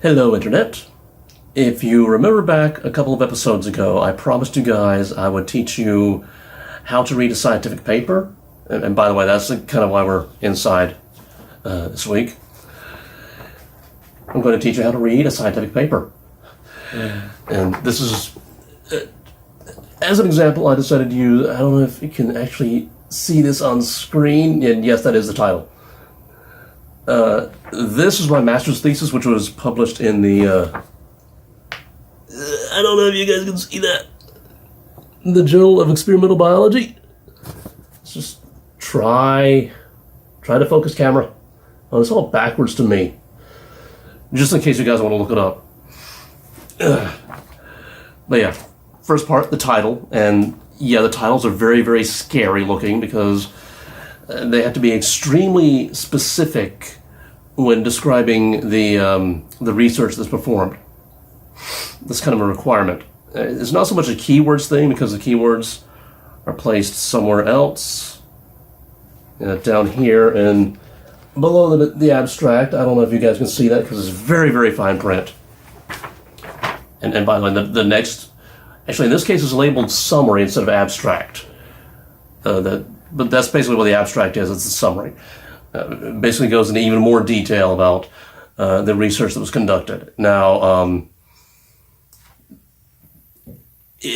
Hello, Internet. If you remember back a couple of episodes ago, I promised you guys I would teach you how to read a scientific paper. And by the way, that's kind of why we're inside this week. I'm going to teach you how to read a scientific paper. And this is, as an example, I decided to use, I don't know if you can actually see this on screen. And yes, that is the title. This is my master's thesis, which was published in the, I don't know if you guys can see that, the Journal of Experimental Biology. Let's just try to focus camera. Oh, it's all backwards to me. Just in case you guys want to look it up. But yeah, first part, the title. And yeah, the titles are very, very scary looking because they have to be extremely specific when describing the research that's performed. That's kind of a requirement. It's not so much a keywords thing because the keywords are placed somewhere else. Down here and below the abstract. I don't know if you guys can see that because it's very, very fine print. And by the way, the next, actually in this case it's labeled summary instead of abstract. But that's basically what the abstract is. It's a summary. Basically goes into even more detail about the research that was conducted. Now,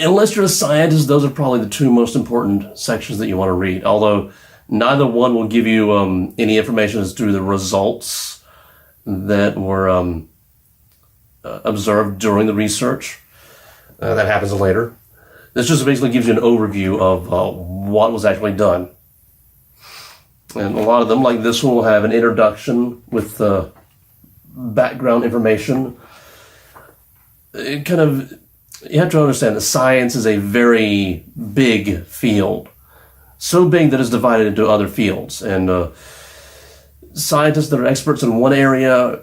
unless you're a scientist, those are probably the two most important sections that you want to read. Although neither one will give you any information as to the results that were observed during the research. That happens later. This just basically gives you an overview of what was actually done. And a lot of them, like this one, will have an introduction with background information. You have to understand that science is a very big field. So big that it's divided into other fields. And scientists that are experts in one area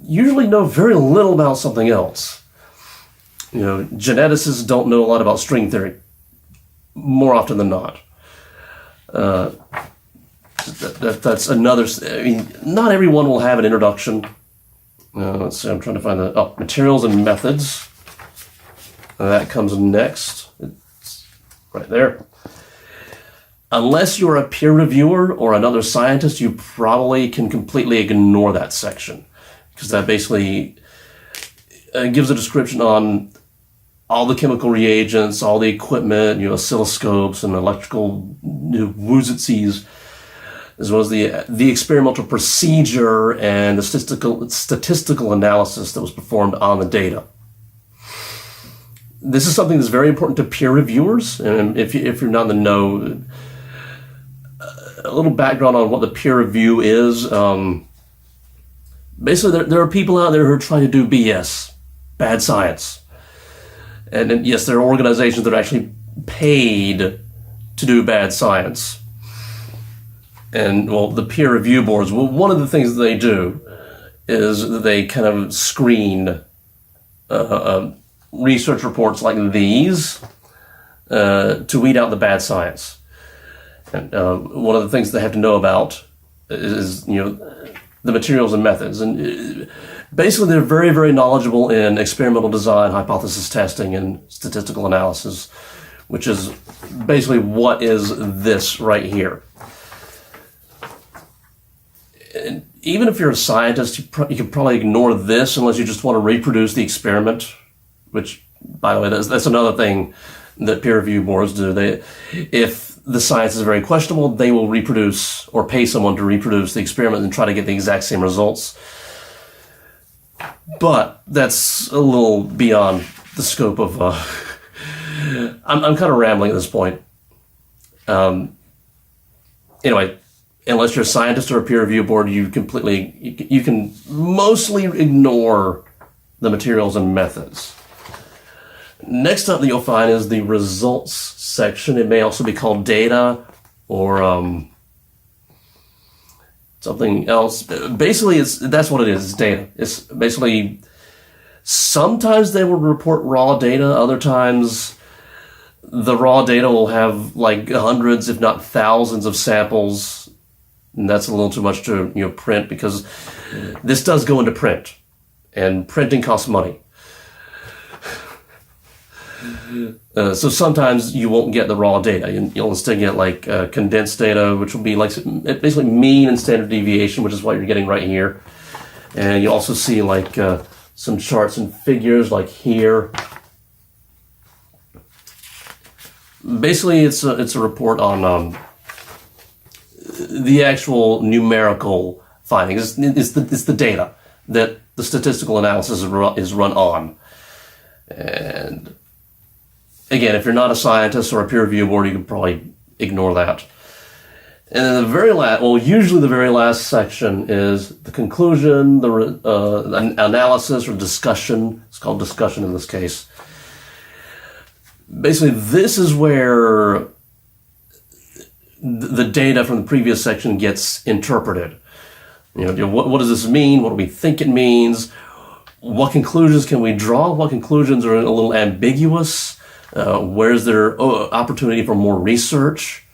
usually know very little about something else. Geneticists don't know a lot about string theory, more often than not. That's another. I mean, not everyone will have an introduction. Let's see. I'm trying to find the materials and methods. That comes next. It's right there. Unless you're a peer reviewer or another scientist, you probably can completely ignore that section because that basically gives a description on all the chemical reagents, all the equipment, oscilloscopes and electrical woozitsies, as well as the experimental procedure and the statistical analysis that was performed on the data. This is something that's very important to peer reviewers, and if you're not in the know, a little background on what the peer review is. Basically, there are people out there who are trying to do BS, bad science. And yes, there are organizations that are actually paid to do bad science. And, well, the peer review boards, well, one of the things that they do is that they kind of screen research reports like these to weed out the bad science. And one of the things they have to know about is, the materials and methods. And basically, they're very, very knowledgeable in experimental design, hypothesis testing, and statistical analysis, which is basically what is this right here. And even if you're a scientist, you can probably ignore this unless you just want to reproduce the experiment, which, by the way, that's another thing that peer review boards do. If the science is very questionable, they will reproduce or pay someone to reproduce the experiment and try to get the exact same results. But that's a little beyond the scope of... I'm kind of rambling at this point. Anyway, unless you're a scientist or a peer review board, you can mostly ignore the materials and methods. Next up that you'll find is the results section. It may also be called data or something else. Basically, that's what it is. It's data. It's basically, sometimes they will report raw data. Other times, the raw data will have like hundreds, if not thousands, of samples. And that's a little too much to print because this does go into print. and printing costs money. So sometimes you won't get the raw data. You'll instead get like condensed data, which will be like basically mean and standard deviation, which is what you're getting right here. And you also see like some charts and figures like here. Basically, it's a report on the actual numerical findings. It's the data that the statistical analysis is run on. And again, if you're not a scientist or a peer review board, you can probably ignore that. And then the very last, usually the very last section is the conclusion, the analysis or discussion. It's called discussion in this case. Basically, this is where the data from the previous section gets interpreted. What does this mean? What do we think it means? What conclusions can we draw? What conclusions are a little ambiguous? Where's there opportunity for more research?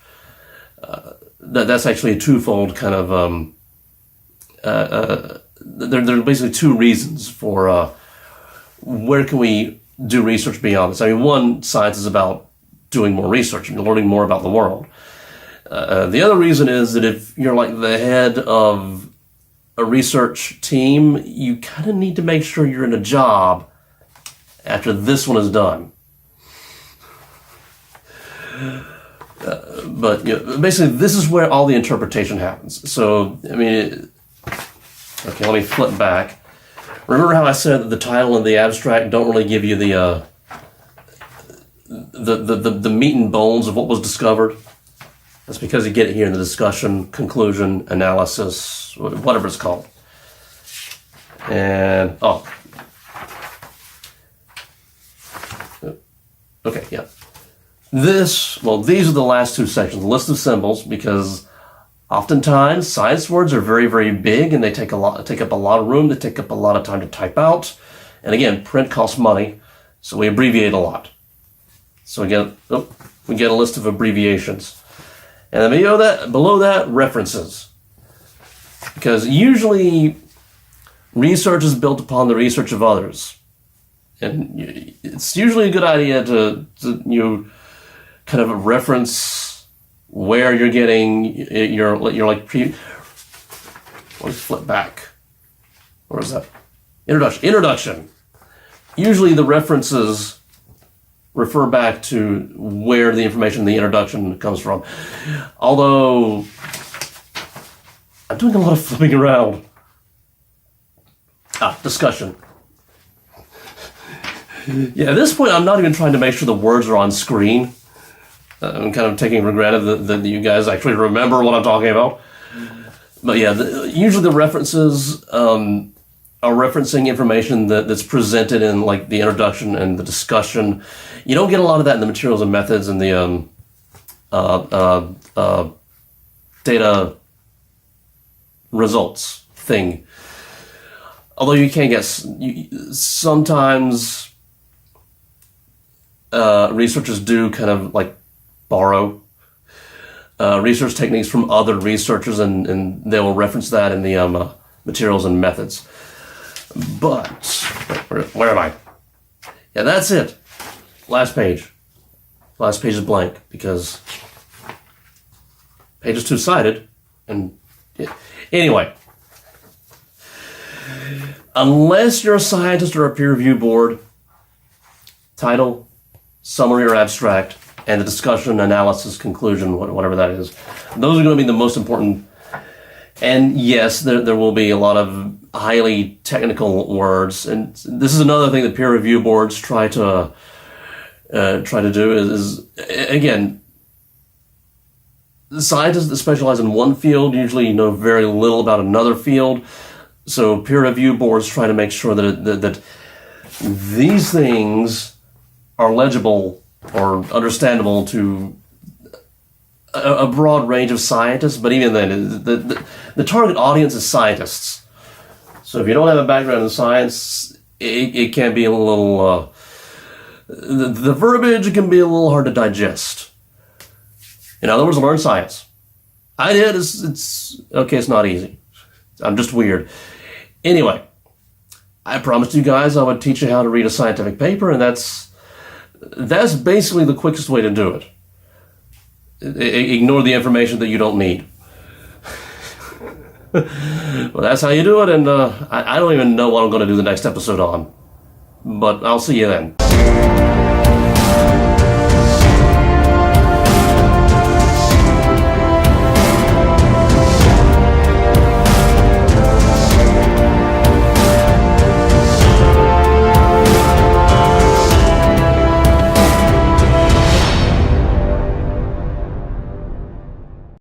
That's actually a twofold kind of. There are basically two reasons for where can we do research beyond this. I mean, one, science is about doing more research and learning more about the world. The other reason is that if you're like the head of a research team, you kind of need to make sure you're in a job after this one is done. But basically, this is where all the interpretation happens. So, I mean, okay, let me flip back. Remember how I said that the title and the abstract don't really give you the meat and bones of what was discovered? That's because you get it here in the discussion, conclusion, analysis, whatever it's called. And, okay, yeah. These are the last two sections, list of symbols, because oftentimes science words are very, very big and they take up a lot of room, they take up a lot of time to type out. And again, print costs money, so we abbreviate a lot. So again, we get a list of abbreviations. And then below that, references. Because usually research is built upon the research of others. And it's usually a good idea to kind of reference where you're getting your like let's flip back. Where is that? Introduction. Usually the references refer back to where the information in the introduction comes from. Although I'm doing a lot of flipping around. Discussion. Yeah, at this point, I'm not even trying to make sure the words are on screen. I'm kind of taking for granted that you guys actually remember what I'm talking about. But yeah, usually the references are referencing information that's presented in like the introduction and the discussion. You don't get a lot of that in the materials and methods and the data results thing. Although you can get sometimes researchers do kind of like borrow research techniques from other researchers, and they will reference that in the materials and methods. But where am I? Yeah, that's it. Last page. Last page is blank because page is two-sided. And anyway, unless you're a scientist or a peer review board, title, summary or abstract, and the discussion, analysis, conclusion, whatever that is, those are going to be the most important. And yes, there will be a lot of highly technical words, and this is another thing that peer review boards try to do is again, scientists that specialize in one field usually know very little about another field. So peer review boards try to make sure that these things are legible or understandable to a broad range of scientists, but even then, the target audience is scientists. So if you don't have a background in science, it can be a little, the verbiage can be a little hard to digest. In other words, learn science. I did, it's not easy. I'm just weird. Anyway, I promised you guys I would teach you how to read a scientific paper, and that's basically the quickest way to do it. Ignore the information that you don't need. Well, that's how you do it, and I don't even know what I'm going to do the next episode on. But I'll see you then.